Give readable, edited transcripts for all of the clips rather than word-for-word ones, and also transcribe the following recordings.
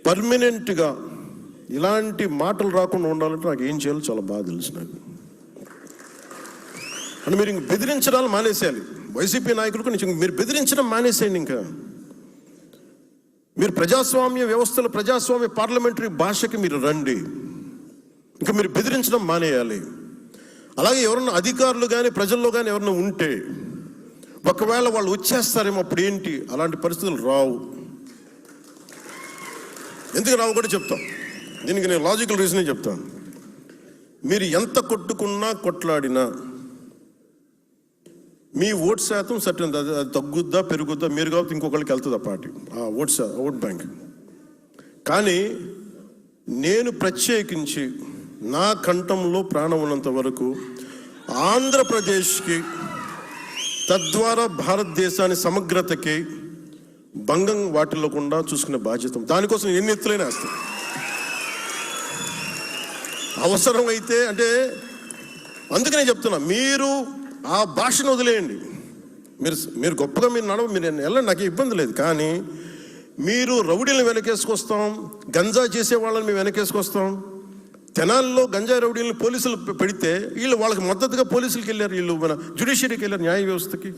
పర్మనెంట్గా ఇలాంటి మాటలు రాకుండా ఉండాలంటే నాకు ఏం చేయాలో చాలా బాగా తెలుసు నాకు. అంటే మీరు ఇంక బెదిరించడాలు మానేసేయాలి. వైసీపీ నాయకులకు మీరు బెదిరించడం మానేసేయండి. ఇంకా మీరు ప్రజాస్వామ్య వ్యవస్థలో ప్రజాస్వామ్య పార్లమెంటరీ భాషకి మీరు రండి. ఇంకా మీరు బెదిరించడం మానేయాలి. అలాగే ఎవరన్నా అధికారులు కానీ ప్రజల్లో కానీ ఎవరన్నా ఉంటే ఒకవేళ వాళ్ళు వచ్చేస్తారేమో అప్పుడు ఏంటి, అలాంటి పరిస్థితులు రావు. ఎందుకు రావు కూడా చెప్తాం. దీనికి నేను లాజికల్ రీజనే చెప్తాను. మీరు ఎంత కొట్టుకున్నా కొట్లాడినా మీ ఓట్ శాతం సర్టన్, అది తగ్గుద్దా పెరుగుద్దా మీరు కాబట్టి ఇంకొకరికి వెళ్తుంది ఆ పార్టీ, ఆ ఓట్ బ్యాంక్. కానీ నేను ప్రత్యేకించి నా కంఠంలో ప్రాణం ఉన్నంత వరకు ఆంధ్రప్రదేశ్కి, తద్వారా భారతదేశాన్ని సమగ్రతకి భంగం వాటిల్లకుండా చూసుకునే బాధ్యత. దానికోసం ఎన్ని ఎత్తులైనా వేస్తాను. అవసరం అయితే అంటే అందుకనే చెప్తున్నా, మీరు ఆ భాషను వదిలేయండి. మీరు గొప్పగా మీరు వెళ్ళండి, నాకు ఇబ్బంది లేదు. కానీ మీరు రౌడీలను వెనకేసుకొస్తాం, గంజా చేసే వాళ్ళని మేము వెనకేసుకొస్తాం. తెనాల్లో గంజా రౌడీలను పోలీసులు పెడితే వీళ్ళు వాళ్ళకి మద్దతుగా పోలీసులకి వెళ్ళారు, వీళ్ళు మన జ్యుడిషియరీకి వెళ్ళారు, న్యాయ వ్యవస్థకి.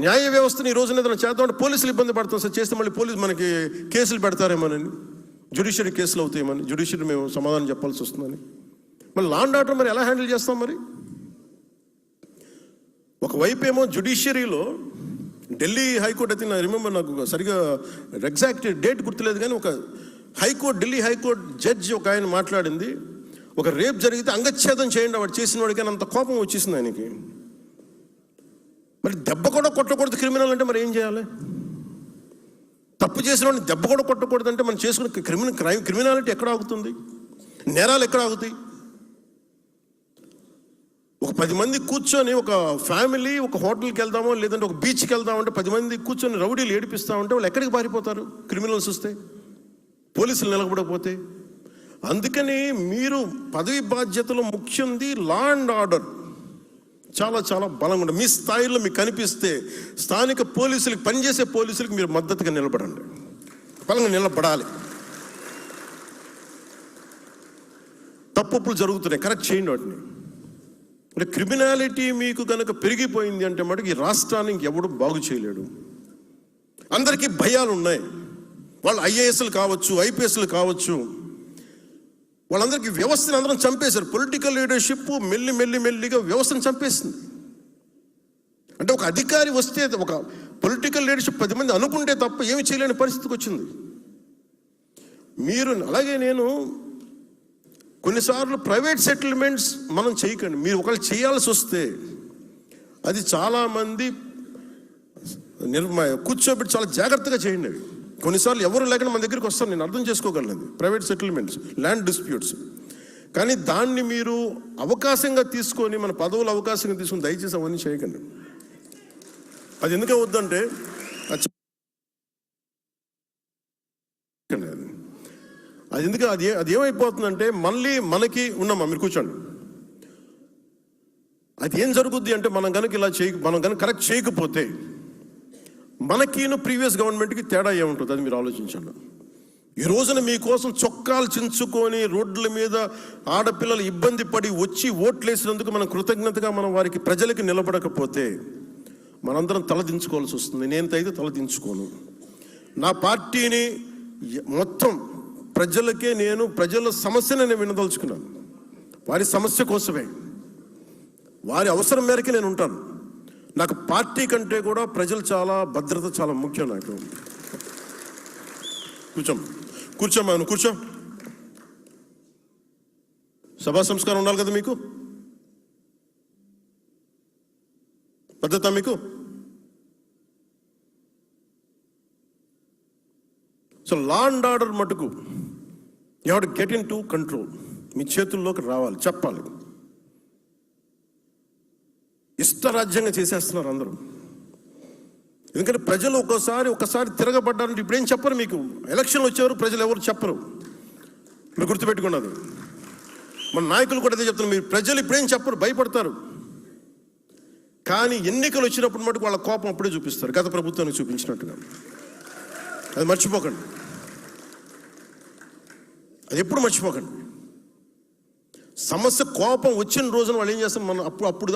న్యాయ వ్యవస్థని ఈ రోజున ఏదైనా చేద్దామంటే పోలీసులు ఇబ్బంది పడతాం సార్, చేస్తే మళ్ళీ పోలీసు మనకి కేసులు పెడతారేమోనని, జ్యుడిషియరీ కేసులు అవుతాయేమని, జ్యుడిషియరీ మేము సమాధానం చెప్పాల్సి వస్తుందని. మళ్ళీ లా అండ్ ఆర్డర్ మరి ఎలా హ్యాండిల్ చేస్తాం? మరి ఒకవైపు ఏమో జ్యుడిషియరీలో ఢిల్లీ హైకోర్టు అయితే నాకు రిమెంబర్, నాకు సరిగా ఎగ్జాక్ట్ డేట్ గుర్తులేదు, కానీ ఒక ఢిల్లీ హైకోర్టు జడ్జి ఒక ఆయన మాట్లాడింది, ఒక రేప్ జరిగితే అంగచ్ఛేదం చేయండి వాడు చేసిన వాడికి, అంత కోపం వచ్చేసింది ఆయనకి. మరి దెబ్బ కూడా కొట్టకూడదు క్రిమినల్ అంటే మరి ఏం చేయాలి? తప్పు చేసిన వాడిని దెబ్బ కూడా కొట్టకూడదు అంటే మనం చేసుకునే క్రిమినాలిటీ ఎక్కడ ఆగుతుంది? నేరాలు ఎక్కడ ఆగుతాయి? ఒక 10 మంది కూర్చొని, ఒక ఫ్యామిలీ ఒక హోటల్కి వెళ్దామో లేదంటే ఒక బీచ్కి వెళ్దామంటే 10 మంది కూర్చొని రౌడీలు ఏడిపిస్తామంటే వాళ్ళు ఎక్కడికి పారిపోతారు? క్రిమినల్స్ వస్తే, పోలీసులు నిలబడకపోతే. అందుకని మీరు పదవి బాధ్యతలో ముఖ్యంది లా అండ్ ఆర్డర్ చాలా చాలా బలంగా ఉంటుంది. మీ స్థాయిలో మీకు కనిపిస్తే స్థానిక పోలీసులకు, పనిచేసే పోలీసులకు మీరు మద్దతుగా నిలబడండి, బలంగా నిలబడాలి. తప్పులు జరుగుతున్నాయి, కరెక్ట్ చేయండి వాటిని. అంటే క్రిమినాలిటీ మీకు కనుక పెరిగిపోయింది అంటే మటుకు ఈ రాష్ట్రాన్ని ఎవడు బాగు చేయలేడు. అందరికీ భయాలు ఉన్నాయి. వాళ్ళు ఐఏఎస్లు కావచ్చు, ఐపీఎస్లు కావచ్చు, వాళ్ళందరికీ వ్యవస్థను అందరం చంపేశారు. పొలిటికల్ లీడర్షిప్ మెల్లిగా వ్యవస్థను చంపేసింది. అంటే ఒక అధికారి వస్తే, ఒక పొలిటికల్ లీడర్షిప్ 10 మంది అనుకుంటే తప్ప ఏమి చేయలేని పరిస్థితికి వచ్చింది. మీరు అలాగే నేను కొన్నిసార్లు ప్రైవేట్ సెటిల్మెంట్స్ మనం చేయకండి. మీరు ఒకళ్ళు చేయాల్సి వస్తే అది చాలామంది కూర్చోబెట్టి చాలా జాగ్రత్తగా చేయండి. అవి కొన్నిసార్లు ఎవరు లేకుండా మన దగ్గరికి వస్తారు, నేను అర్థం చేసుకోగలను. Private settlements, land disputes. కానీ దాన్ని మీరు అవకాశంగా తీసుకొని, మన పదవులు అవకాశంగా తీసుకొని దయచేసి అవన్నీ చేయకండి. అది ఎందుకు వద్దంటే అది ఎందుకు అది ఏమైపోతుందంటే మళ్ళీ మనకి ఉన్నామా, మీరు కూర్చోండి, అది ఏం జరుగుద్ది అంటే మనం కనుక మనం కనుక కరెక్ట్ చేయకపోతే మనకిను ప్రీవియస్ గవర్నమెంట్కి తేడా ఏముంటుంది అది మీరు ఆలోచించండి. ఈ రోజున మీకోసం చొక్కాలు చించుకొని రోడ్ల మీద ఆడపిల్లలు ఇబ్బంది పడి వచ్చి ఓట్లేసినందుకు మనం కృతజ్ఞతగా మనం వారికి ప్రజలకి నిలబడకపోతే మనందరం తలదించుకోవాల్సి వస్తుంది. నేనైతే తలదించుకోను. నా పార్టీని మొత్తం ప్రజలకే, నేను ప్రజల సమస్యను నేను వినదలుచుకున్నాను. వారి సమస్య కోసమే, వారి అవసరం మేరకే నేను ఉంటాను. నాకు పార్టీ కంటే కూడా ప్రజలు చాలా, భద్రత చాలా ముఖ్యం నాకు. కూర్చోమ్మా, నువ్వు కూర్చో. సభా సంస్కారం ఉండాలి కదా మీకు, భద్రత మీకు. సో లా అండ్ ఆర్డర్ మటుకు you have to get into control. మీ చేతుల్లోకి రావాలి, చెప్పాలి. ఇష్టరాజ్యంగా చేసేస్తున్నారు అందరూ. ఎందుకంటే ప్రజలు ఒకసారి తిరగబడ్డారంటే ఇప్పుడు ఏం చెప్పరు మీకు. ఎలక్షన్లు వచ్చేవారు ప్రజలు ఎవరు చెప్పరు, మీరు గుర్తుపెట్టుకున్నది. మన నాయకులు కూడా అదే చెప్తున్నారు, మీరు ప్రజలు ఇప్పుడేం చెప్పరు, భయపడతారు. కానీ ఎన్నికలు వచ్చినప్పుడు మటుకు వాళ్ళ కోపం అప్పుడే చూపిస్తారు, గత ప్రభుత్వానికి చూపించినట్టుగా. అది మర్చిపోకండి. అది ఎప్పుడు మర్చిపోకండి. సమస్య కోపం వచ్చిన రోజున వాళ్ళు ఏం చేస్తారు, మనం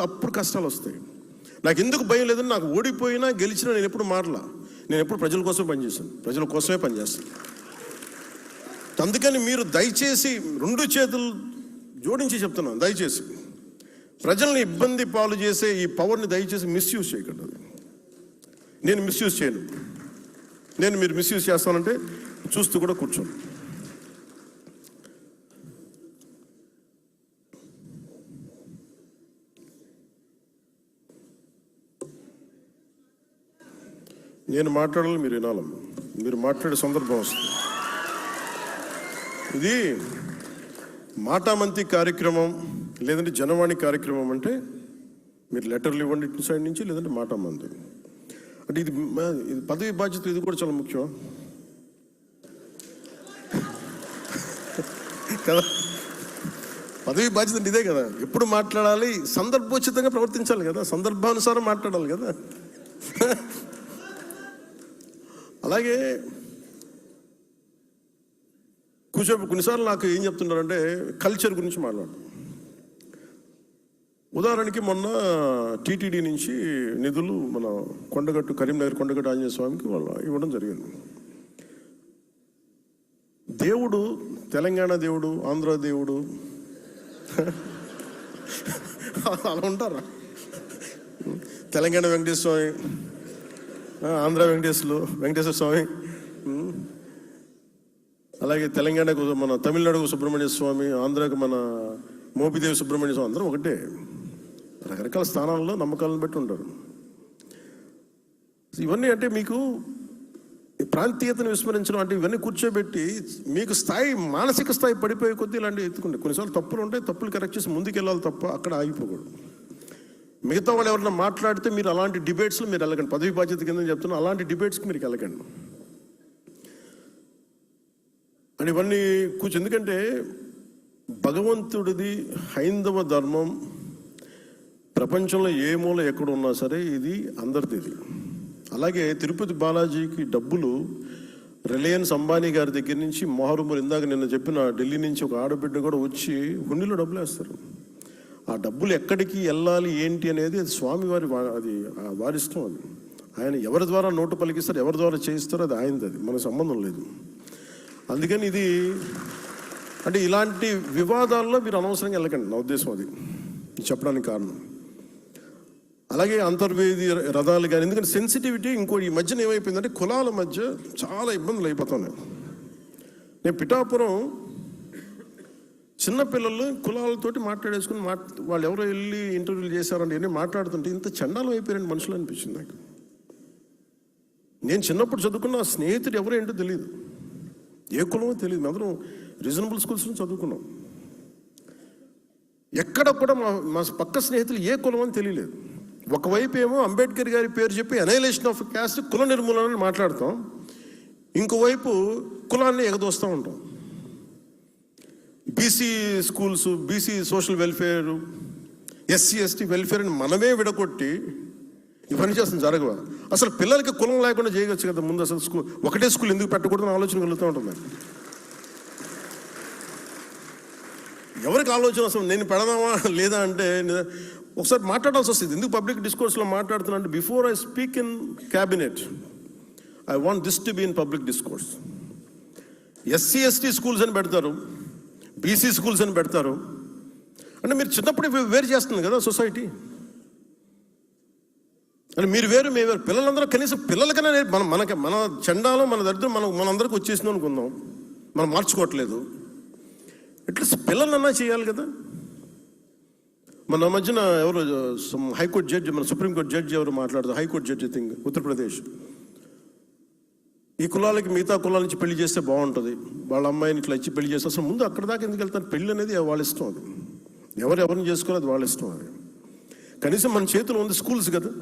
అప్పుడు కష్టాలు వస్తాయి. నాకు ఎందుకు భయం లేదని, నాకు ఓడిపోయినా గెలిచినా నేను ఎప్పుడు మారలా. నేను ఎప్పుడు ప్రజల కోసం పనిచేస్తాను, ప్రజల కోసమే పనిచేస్తాను. అందుకని మీరు దయచేసి 2 చేతులు జోడించి చెప్తున్నాను, దయచేసి ప్రజల్ని ఇబ్బంది పాలు చేసే ఈ పవర్ని దయచేసి మిస్యూజ్ చేయకండి. నేను మిస్యూజ్ చేయను. మీరు మిస్యూజ్ చేస్తానంటే చూస్తూ కూడా కూర్చోను. నేను మాట్లాడాలి, మీరు వినాలమ్మా. మీరు మాట్లాడే సందర్భం వస్తుంది. ఇది మాటామంతి కార్యక్రమం లేదంటే జనవాణి కార్యక్రమం అంటే మీరు లెటర్లు ఇవ్వండి ఇటు సైడ్ నుంచి, లేదంటే మాటామంతి అంటే ఇది పదవి బాధ్యత. ఇది కూడా చాలా ముఖ్యం కదా. పదవి బాధ్యత అంటే ఇదే కదా. ఎప్పుడు మాట్లాడాలి, సందర్భోచితంగా ప్రవర్తించాలి కదా, సందర్భానుసారం మాట్లాడాలి కదా. అలాగే కొన్నిసార్లు నాకు ఏం చెప్తున్నారంటే కల్చర్ గురించి మాట్లాడు. ఉదాహరణకి మొన్న టీటీడీ నుంచి నిధులు మన కొండగట్టు, కరీంనగర్ కొండగట్టు ఆంజనేయ స్వామికి వాళ్ళు ఇవ్వడం జరిగింది. దేవుడు తెలంగాణ దేవుడు, ఆంధ్ర దేవుడు అలా ఉంటారా? తెలంగాణ వెంకటేశ్వర స్వామి, ఆంధ్ర వెంకటేశ్వర స్వామి, అలాగే తెలంగాణకు మన తమిళనాడుకు సుబ్రహ్మణ్య స్వామి, ఆంధ్రాకు మన మోపిదేవి సుబ్రహ్మణ్య స్వామి, అందరూ ఒకటే. రకరకాల స్థానాల్లో నమ్మకాలను బట్టి ఉంటారు. ఇవన్నీ అంటే మీకు ప్రాంతీయతను విస్మరించడం అంటే ఇవన్నీ కూర్చోబెట్టి మీకు మానసిక స్థాయి పడిపోయే కొద్దీ ఇలాంటివి ఎత్తుకుంటే కొన్నిసార్లు తప్పులు ఉంటాయి, తప్పులు కరెక్ట్ చేసి ముందుకు వెళ్ళాలి తప్ప అక్కడ ఆగిపోకూడదు. మిగతా వాళ్ళు ఎవరైనా మాట్లాడితే మీరు అలాంటి డిబేట్స్లో మీరు వెళ్ళకండి. పదవి బాధ్యత కింద చెప్తున్నా, అలాంటి డిబేట్స్కి మీరు వెళ్ళకండి. అని ఇవన్నీ ఎందుకంటే భగవంతుడిది హైందవ ధర్మం ప్రపంచంలో ఏ మూల ఎక్కడ ఉన్నా సరే ఇది అందరిది. అలాగే తిరుపతి బాలాజీకి డబ్బులు రిలయన్స్ అంబానీ గారి దగ్గర నుంచి మొహరుమూరు, ఇందాక నిన్న చెప్పిన ఢిల్లీ నుంచి ఒక ఆడబిడ్డ కూడా వచ్చి హుండీలో డబ్బులు వేస్తారు. ఆ డబ్బులు ఎక్కడికి వెళ్ళాలి ఏంటి అనేది అది స్వామివారి, అది వారిష్టం. అది ఆయన ఎవరి ద్వారా నోటు పలికిస్తారు, ఎవరి ద్వారా చేయిస్తారో అది ఆయనది, అది మనకు సంబంధం లేదు. అందుకని ఇది అంటే ఇలాంటి వివాదాల్లో మీరు అనవసరంగా వెళ్ళకండి, నా ఉద్దేశం అది చెప్పడానికి కారణం. అలాగే అంతర్వేది రథాలు కానీ, ఎందుకంటే సెన్సిటివిటీ ఈ మధ్యన ఏమైపోయిందంటే కులాల మధ్య చాలా ఇబ్బందులు అయిపోతున్నాయి. నేను పిఠాపురం చిన్నపిల్లలు కులాలతోటి మాట్లాడేసుకుని వాళ్ళు ఎవరో వెళ్ళి ఇంటర్వ్యూలు చేశారంటే ఇవన్నీ మాట్లాడుతుంటే ఇంత చండాలం అయిపోయారండి మనుషులు అనిపించింది నాకు. నేను చిన్నప్పుడు చదువుకున్న స్నేహితుడు ఎవరో ఏంటో తెలియదు, ఏ కులమో తెలియదు. అందరం రీజనబుల్ స్కూల్స్లో చదువుకున్నాం. ఎక్కడ కూడా మా పక్క స్నేహితులు ఏ కులం అని తెలియలేదు. ఒకవైపు ఏమో అంబేద్కర్ గారి పేరు చెప్పి అనైలేషన్ ఆఫ్ క్యాస్ట్, కుల నిర్మూలన మాట్లాడతాం, ఇంకోవైపు కులాన్ని ఎగదోస్తూ ఉంటాం. BC schools, BC social welfare, SC ST welfare అని మనమే విడగొట్టి ఇవన్నీ చేస్తాం. జరగవా? అసలు పిల్లలకి కులం లేకుండా చేయవచ్చు కదా ముందు. అసలు ఒకటే స్కూల్ ఎందుకు పెట్టకూడదని ఆలోచన కలుగుతూ ఉంటుంది. ఎవరికి ఆలోచన అసలు నేను పెడదామా లేదా అంటే ఒకసారి మాట్లాడాల్సి వస్తుంది. ఎందుకు పబ్లిక్ డిస్కోర్స్లో మాట్లాడుతున్నా అంటే before I speak in cabinet I want this to be in public discourse. SC ST schools అని పెడతారు, బీసీ స్కూల్స్ అని పెడతారు. అంటే మీరు చిన్నప్పుడు వేరు చేస్తుంది కదా సొసైటీ. అంటే మీరు వేరు, మేము వేరు. పిల్లలందరూ కనీసం పిల్లలకైనా మన చండాలం, మన దరిద్రం మనందరికీ వచ్చేసింది అనుకుందాం. మనం మార్చుకోవట్లేదు. అట్లీస్ట్ పిల్లలన్నా చేయాలి కదా. మన మధ్యన ఎవరు హైకోర్టు జడ్జి, మన సుప్రీంకోర్టు జడ్జి ఎవరు మాట్లాడుతారు, హైకోర్టు జడ్జి థింగ్ ఉత్తరప్రదేశ్, ఈ కులాలకి మిగతా కులాల నుంచి పెళ్లి చేస్తే బాగుంటుంది, వాళ్ళ అమ్మాయిని ఇట్లా ఇచ్చి పెళ్లి చేస్తే అసలు ముందు అక్కడ దాకా ఎందుకు వెళ్తారు? పెళ్ళి అనేది వాళ్ళ ఇష్టం. అది ఎవరిని చేసుకోవాలి, అది వాళ్ళ ఇష్టం. అది కనీసం మన చేతిలో ఉంది స్కూల్స్ కదా.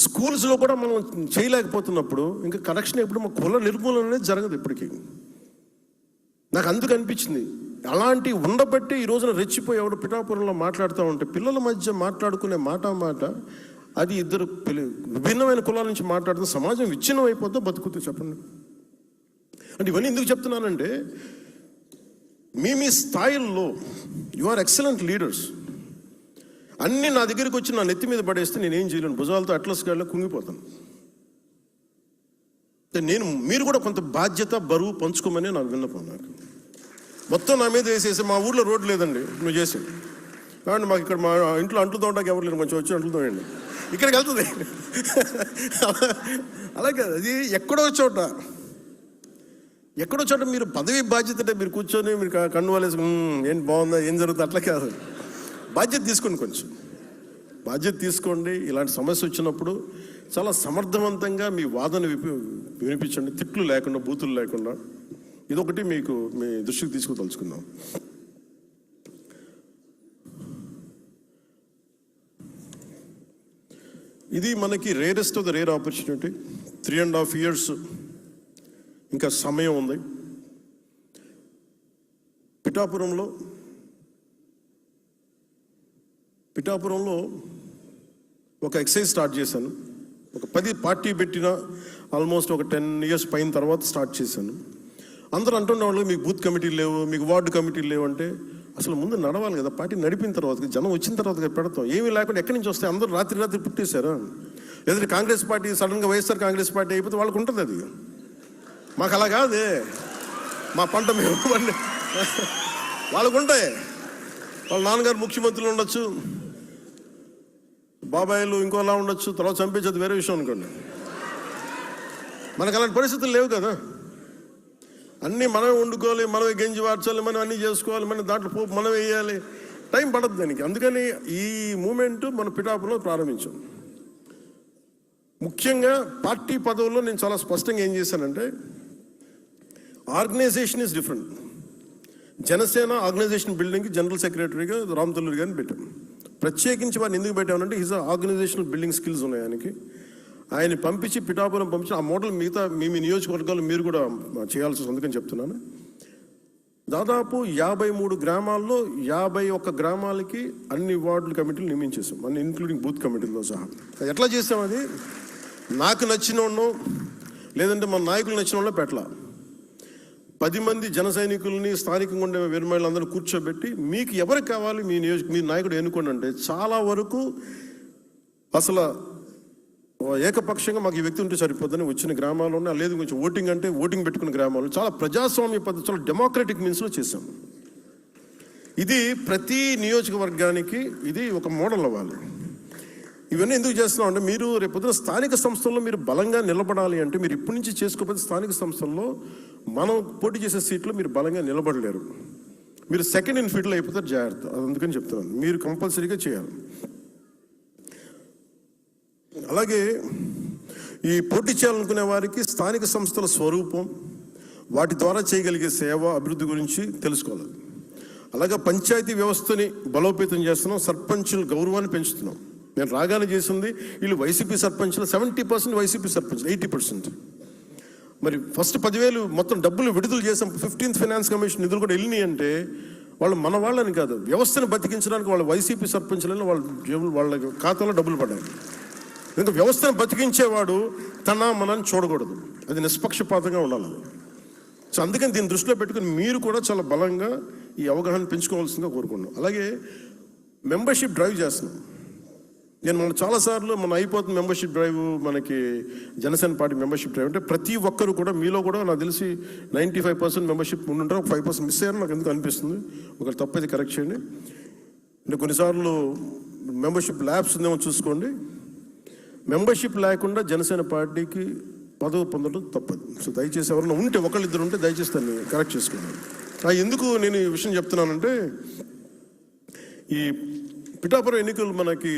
స్కూల్స్లో కూడా మనం చేయలేకపోతున్నప్పుడు ఇంకా కరెక్షన్ ఎప్పుడు మా కుల నిర్మూలన అనేది జరగదు ఇప్పటికీ. నాకు అందుకు అనిపించింది అలాంటి ఉండబట్టి ఈ రోజున రెచ్చిపోయి ఎవడు పిఠాపురంలో మాట్లాడుతూ ఉంటే పిల్లల మధ్య మాట్లాడుకునే మాట అది ఇద్దరు విభిన్నమైన కులాల నుంచి మాట్లాడుతున్న సమాజం విచ్ఛిన్నం అయిపోద్దో బతుకుతూ చెప్పండి. అంటే ఇవన్నీ ఎందుకు చెప్తున్నానంటే మీ స్థాయిల్లో యు ఆర్ ఎక్సలెంట్ లీడర్స్. అన్నీ నా దగ్గరికి వచ్చి నా నెత్తి మీద పడేస్తే నేనేం చేయలేను, భుజాలతో అట్లస్ గాడిలో కుంగిపోతాను. మీరు కూడా కొంత బాధ్యత బరువు పంచుకోమని నాకు విన్నపం. నాకు మొత్తం నా మీద వేసేసి, మా ఊళ్ళో రోడ్డు లేదండి నువ్వు చేసి కాబట్టి మాకు ఇక్కడ మా ఇంట్లో అంట్లు తోటానికి ఎవరు లేరు, కొంచెం వచ్చి అంట్లు తోయండి, ఇక్కడికి వెళ్తుంది. అలాగే అది ఎక్కడో చోట మీరు పదవి బాధ్యత అంటే మీరు కూర్చొని మీరు కన్ను వాళ్ళేసి ఏంటి బాగుందా ఏం జరుగుతుంది అట్లా కాదు. బాధ్యత తీసుకోండి, కొంచెం బాధ్యత తీసుకోండి. ఇలాంటి సమస్య వచ్చినప్పుడు చాలా సమర్థవంతంగా మీ వాదన వినిపించండి, తిట్లు లేకుండా, బూతులు లేకుండా. ఇదొకటి మీకు మీ దృష్టికి తీసుకుతలుచుకుందాం. ఇది మనకి rarest of the rare opportunity. 3.5 years ఇంకా సమయం ఉంది. పిఠాపురంలో ఒక ఎక్సైజ్ స్టార్ట్ చేశాను. ఒక 10 పార్టీ పెట్టిన ఆల్మోస్ట్ ఒక 10 years పైన తర్వాత స్టార్ట్ చేశాను. అందరూ అంటున్నవాళ్ళు మీకు బూత్ కమిటీలు లేవు, మీకు వార్డు కమిటీలు లేవు అంటే, అసలు ముందు నడవాలి కదా. పార్టీ నడిపిన తర్వాత, జనం వచ్చిన తర్వాత పెడతాం. ఏమీ లేకుండా ఎక్కడి నుంచి వస్తాయి? అందరూ రాత్రి పుట్టేశారు. లేదంటే కాంగ్రెస్ పార్టీ సడన్గా వైఎస్ఆర్ కాంగ్రెస్ పార్టీ అయిపోతే వాళ్ళకు ఉంటుంది అది. మాకు అలా కాదే, మా పంట మేము వాళ్ళకు ఉంటాయి. వాళ్ళ నాన్నగారు ముఖ్యమంత్రులు ఉండొచ్చు, బాబాయిలు ఇంకోలా ఉండొచ్చు, తర్వాత చంపేసేది వేరే విషయం అనుకోండి. మనకు అలాంటి పరిస్థితులు లేవు కదా. అన్నీ మనమే వండుకోవాలి, మనమే గంజి వార్చాలి, మనం అన్నీ చేసుకోవాలి, మనం దాంట్లో పోపు మనం వేయాలి, టైం పడదు దానికి. అందుకని ఈ మూమెంట్ మన పిఠాపురంలో ప్రారంభించాం. ముఖ్యంగా పార్టీ పదవుల్లో నేను చాలా స్పష్టంగా ఏం చేశానంటే, organisation is different. Janasena organisation బిల్డింగ్కి జనరల్ సెక్రటరీగా రామతల్లూరి గారిని పెట్టాం. ప్రత్యేకించి వారిని ఎందుకు పెట్టామంటే, ఈజ్ ఆర్గనైజేషనల్ బిల్డింగ్ స్కిల్స్ ఉన్నాయి ఆయనకి. ఆయన పంపించి పిఠాపురం పంపించి ఆ మోడల్ మిగతా మీ నియోజకవర్గాలు మీరు కూడా చేయాల్సి అందుకని చెప్తున్నాను. దాదాపు 53 గ్రామాల్లో 51 గ్రామాలకి అన్ని వార్డుల కమిటీలు నియమించేసాం, అన్ని ఇంక్లూడింగ్ బూత్ కమిటీలతో సహా. ఎట్లా చేసాం? అది నాకు నచ్చిన వాళ్ళను, లేదంటే మన నాయకులు నచ్చిన వాళ్ళో పెట్టలా. 10 మంది జన సైనికుల్ని, స్థానికంగా ఉండే వీరమహిళలందరూ కూర్చోబెట్టి, మీకు ఎవరికి కావాలి మీ నాయకుడు ఎన్నుకోండి అంటే, చాలా వరకు అసలు ఏకపక్షంగా మాకు ఈ వ్యక్తి ఉంటే సరిపోద్దని వచ్చిన గ్రామాలు ఉన్నాయి. లేదు కొంచెం ఓటింగ్ అంటే ఓటింగ్ పెట్టుకున్న గ్రామాలు చాలా ప్రజాస్వామ్య పద్ధతి, చాలా డెమోక్రటిక్ మీన్స్లో చేశాం. ఇది ప్రతి నియోజకవర్గానికి ఇది ఒక మోడల్ అవ్వాలి. ఇవన్నీ ఎందుకు చేస్తున్నాం అంటే, మీరు రేపొద్దున స్థానిక సంస్థల్లో మీరు బలంగా నిలబడాలి అంటే, మీరు ఇప్పటి నుంచి చేసుకోకపోతే స్థానిక సంస్థల్లో మనం పోటీ చేసే సీట్లు మీరు బలంగా నిలబడలేరు. మీరు సెకండ్ ఇన్ ఫీల్డ్లో అయిపోతారు, జాగ్రత్త. అందుకని చెప్తున్నాను, మీరు కంపల్సరీగా చేయాలి. అలాగే ఈ పోటీ చేయాలనుకునే వారికి స్థానిక సంస్థల స్వరూపం, వాటి ద్వారా చేయగలిగే సేవ, అభివృద్ధి గురించి తెలుసుకోవాలి. అలాగే పంచాయతీ వ్యవస్థని బలోపేతం చేస్తున్నాం, సర్పంచుల గౌరవాన్ని పెంచుతున్నాం. నేను రాగానే చేసింది, వీళ్ళు వైసీపీ సర్పంచ్లు 70% వైసీపీ సర్పంచ్లు 80%. మరి ఫస్ట్ 10,000 మొత్తం డబ్బులు విడుదల చేసాం. 15th ఫైనాన్స్ కమిషన్ నిధులు కూడా వెళ్ళినాయి అంటే, వాళ్ళు మన వాళ్ళని కాదు, వ్యవస్థను బతికించడానికి వాళ్ళ వైసీపీ సర్పంచ్లను వాళ్ళ ఖాతాలో డబ్బులు పడ్డాయి. ఎందుకంటే వ్యవస్థను బతికించేవాడు మనని చూడకూడదు, అది నిష్పక్షపాతంగా ఉండాలి. సో అందుకని దీన్ని దృష్టిలో పెట్టుకుని మీరు కూడా చాలా బలంగా ఈ అవగాహన పెంచుకోవాల్సిందిగా కోరుకున్నాం. అలాగే మెంబర్షిప్ డ్రైవ్ చేస్తున్నాం. నేను మన చాలాసార్లు అయిపోతుంది మెంబర్షిప్ డ్రైవ్, మనకి జనసేన పార్టీ మెంబర్షిప్ డ్రైవ్ అంటే, ప్రతి ఒక్కరు కూడా మీలో కూడా నాకు తెలిసి 95% మెంబర్షిప్ ఉండుంటారు, 5% మిస్ అయ్యారు నాకు ఎందుకు అనిపిస్తుంది. ఒకరు తప్పైతే కరెక్ట్ చేయండి. అంటే కొన్నిసార్లు మెంబర్షిప్ ల్యాబ్స్ ఉందేమో చూసుకోండి. మెంబర్షిప్ లేకుండా జనసేన పార్టీకి పదవి పొందడం తప్పదు. సో దయచేసి ఎవరైనా ఉంటే, ఒకళ్ళిద్దరు ఉంటే దయచేసి దాన్ని కరెక్ట్ చేసుకున్నాను. ఎందుకు నేను ఈ విషయం చెప్తున్నానంటే, ఈ పిఠాపురం ఎన్నికలు మనకి